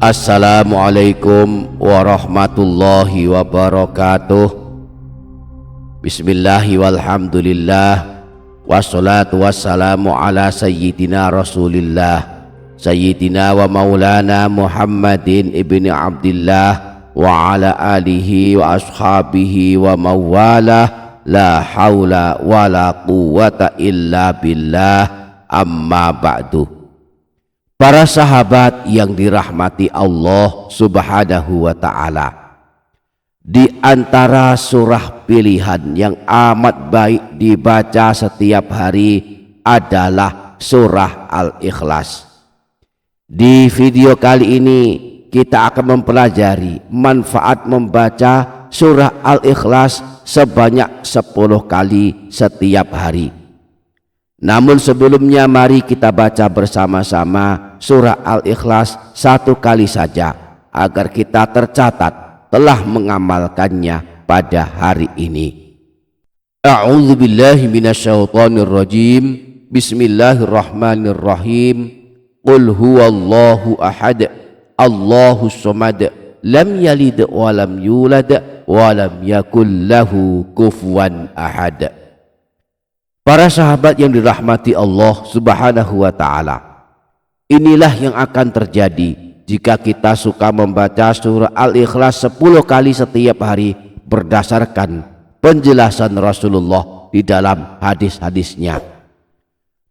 Assalamualaikum warahmatullahi wabarakatuh. Bismillahi walhamdulillah, wassalatu wassalamu ala sayyidina rasulillah, sayyidina wa maulana Muhammadin ibni Abdillah wa ala alihi wa ashabihi wa mawalah. La haula wa la quwata illa billah, amma ba'du. Para sahabat yang dirahmati Allah subhanahu wa ta'ala, di antara surah pilihan yang amat baik dibaca setiap hari adalah surah Al-Ikhlas. Di video kali ini kita akan mempelajari manfaat membaca surah Al-Ikhlas sebanyak 10 kali setiap hari. Namun sebelumnya mari kita baca bersama-sama surah Al-Ikhlas 1 kali saja agar kita tercatat telah mengamalkannya pada hari ini. A'udzubillahi minasyaitonirrajim. Bismillahirrahmanirrahim. Qul huwallahu ahad, Allahus samad, lam yalid wa lam yulad wa lam yakul lahu kufuwan ahad. Para sahabat yang dirahmati Allah subhanahu wa ta'ala, inilah yang akan terjadi jika kita suka membaca surah Al-Ikhlas 10 kali setiap hari berdasarkan penjelasan Rasulullah di dalam hadis-hadisnya.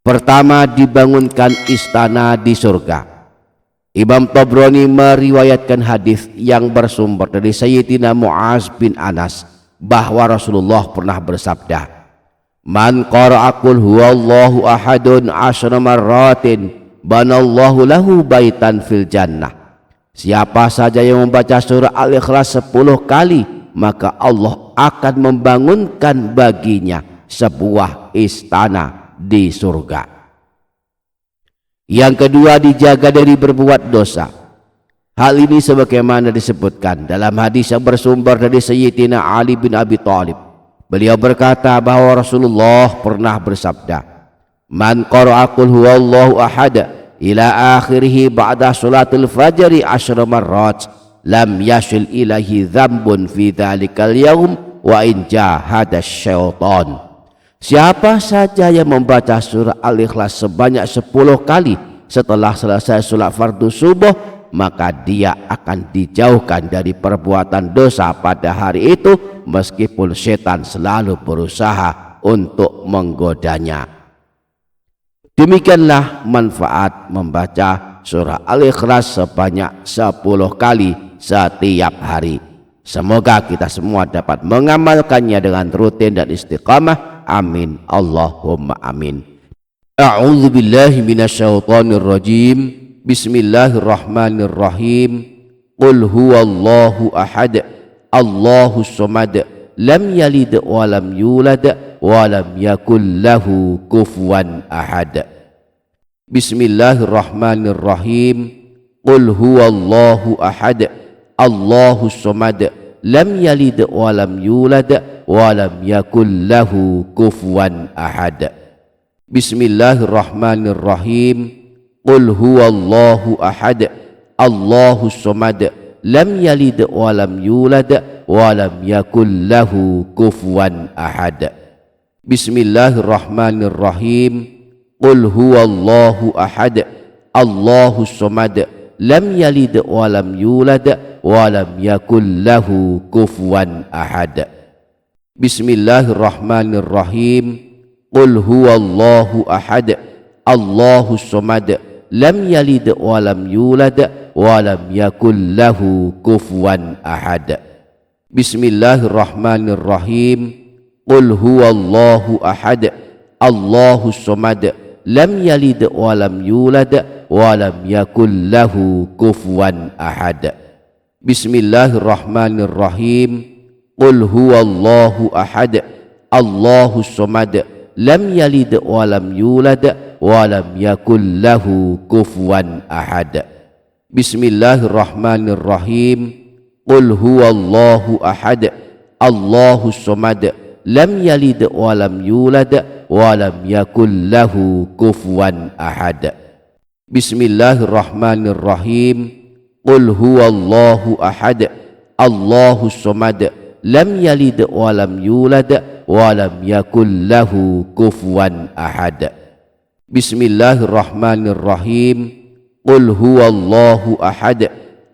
Pertama, dibangunkan istana di surga. Imam Tabrani meriwayatkan hadis yang bersumber dari Sayyidina Mu'az bin Anas bahwa Rasulullah pernah bersabda, "Man qara'a qul huwallahu ahadun 10 marratin banallahu lahu baitan fil jannah." Siapa saja yang membaca surah Al-Ikhlas 10 kali, maka Allah akan membangunkan baginya sebuah istana di surga. Yang kedua, dijaga dari berbuat dosa. Hal ini sebagaimana disebutkan dalam hadis yang bersumber dari Sayyidina Ali bin Abi Thalib. Beliau berkata bahwa Rasulullah pernah bersabda, "Man qara'a qul huwallahu ahad ila akhirih ba'da salatil fajri 10 marrat lam yasil ilahi dzambun fi dzalikal yaum wa in jahada syaitan." Siapa saja yang membaca surah Al-Ikhlas sebanyak 10 kali setelah selesai salat fardu subuh, maka dia akan dijauhkan dari perbuatan dosa pada hari itu, meskipun setan selalu berusaha untuk menggodanya. Demikianlah manfaat membaca surah Al-Ikhlas sebanyak 10 kali setiap hari. Semoga kita semua dapat mengamalkannya dengan rutin dan istiqamah. Amin Allahumma amin. A'udzubillahi minasyaitonirrajim. Bismillahirrahmanirrahim. Qul huwallahu ahad, Allahus samad, lam yalid wa lam yulad wa lam yakul lahu kufuwan ahad. Bismillahirrahmanirrahim. Qul huwallahu ahad, Allahus samad, lam yalid wa lam yulad wa lam yakul lahu kufuwan ahad. Bismillahirrahmanirrahim. Qul huwallahu ahad, Allahus samad, lam yalid wa lam yulad wa lam yakul lahu kufuwan ahad. Bismillahirrahmanirrahim. Qul huwallahu ahad, Allahus samad, lam yalid wa lam yulad wa lam yakul lahu kufuwan ahad. Bismillahirrahmanirrahim. Qul huwallahu ahad, Allahus samad, lam yalid wa lam yulad wa lam yakul lahu kufuwan ahad. Bismillahirrahmanirrahim. Qul huwallahu ahad, Allahus samad, lam yalid wa lam yulad wa lam yakul lahu kufuwan ahad. Bismillahirrahmanirrahim. Qul huwallahu ahad, Allahus samad, lam yalid wa lam yulad wa lam yakul lahu kufuwan ahad. Bismillahirrahmanirrahim. Qul huwallahu ahad, Allahus samad, lam yalid wa lam yulad wa lam yakul lahu kufuwan ahad. Bismillahirrahmanirrahim. قل هو الله أحد الله الصمد لم يلد ولم يولد ولم يكن له كفوا أحد بسم الله الرحمن الرحيم قل هو الله أحد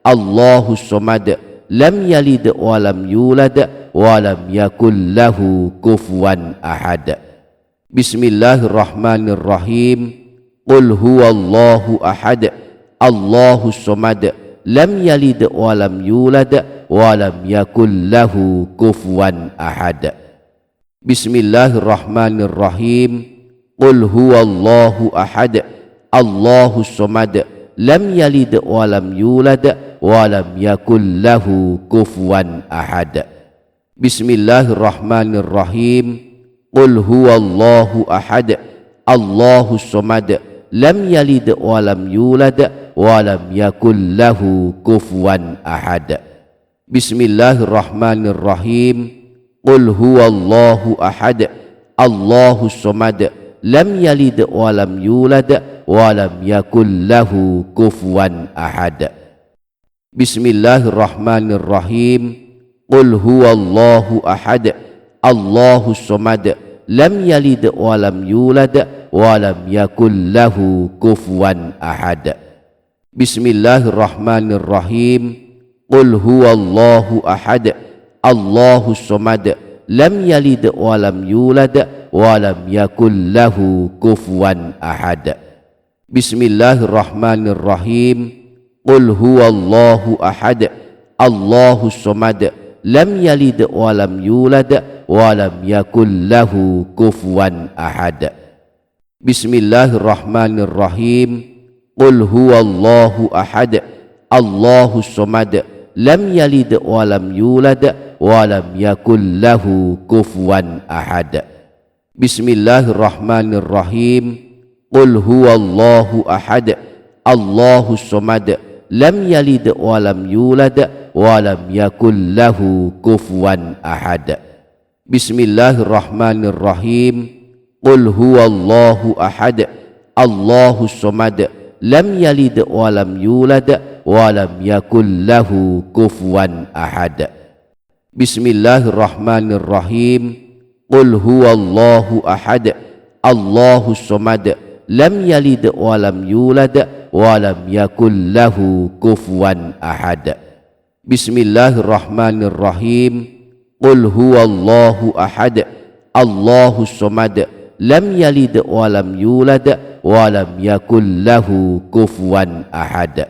الله الصمد لم يلد ولم يولد ولم يكن له كفوا أحد بسم الله الرحمن الرحيم قل هو الله أحد الله الصمد لم يلد ولم يولد ولم يكن له كفوا أحد بسم الله الرحمن الرحيم قل هو الله أحد الله الصمد لم يلد ولم يولد ولم يكن له كفوا أحد بسم الله الرحمن الرحيم قل هو الله أحد الله الصمد لم يلد ولم يولد ولم يكن له كفوا أحد بسم الله الرحمن الرحيم قل هو الله أحد الله الصمد لم يلد ولم يولد ولم يكن له كفوا أحد بسم الله الرحمن الرحيم قل هو الله أحد الله الصمد لم يلد ولم يولد ولم يكن له كفوا أحد بسم الله الرحمن الرحيم قل هو الله أحد الله الصمد لم يلد ولم يولد ولم يكن له كفوا أحد بسم الله الرحمن الرحيم قل هو الله أحد الله الصمد لم يلد ولم يولد ولم يكن له كفوا أحد بسم الله الرحمن الرحيم قل هو الله أحد الله الصمد لم يلد ولم يولد ولم يكن له كفوا أحد بسم الله الرحمن الرحيم قل هو الله أحد الله الصمد لم يلد ولم يولد ولم يكن له كفوا أحد بسم الله الرحمن الرحيم قل هو الله أحد الله الصمد لم يلد ولم يولد ولم يكن له كفوا أحد بسم الله الرحمن الرحيم قل هو الله أحد الله الصمد لم يلد ولم يولد ولم يكن له كفوا أحد بسم الله الرحمن الرحيم قل هو الله أحد الله الصمد لم يلد ولم يولد ولم يكن له كفوا أحد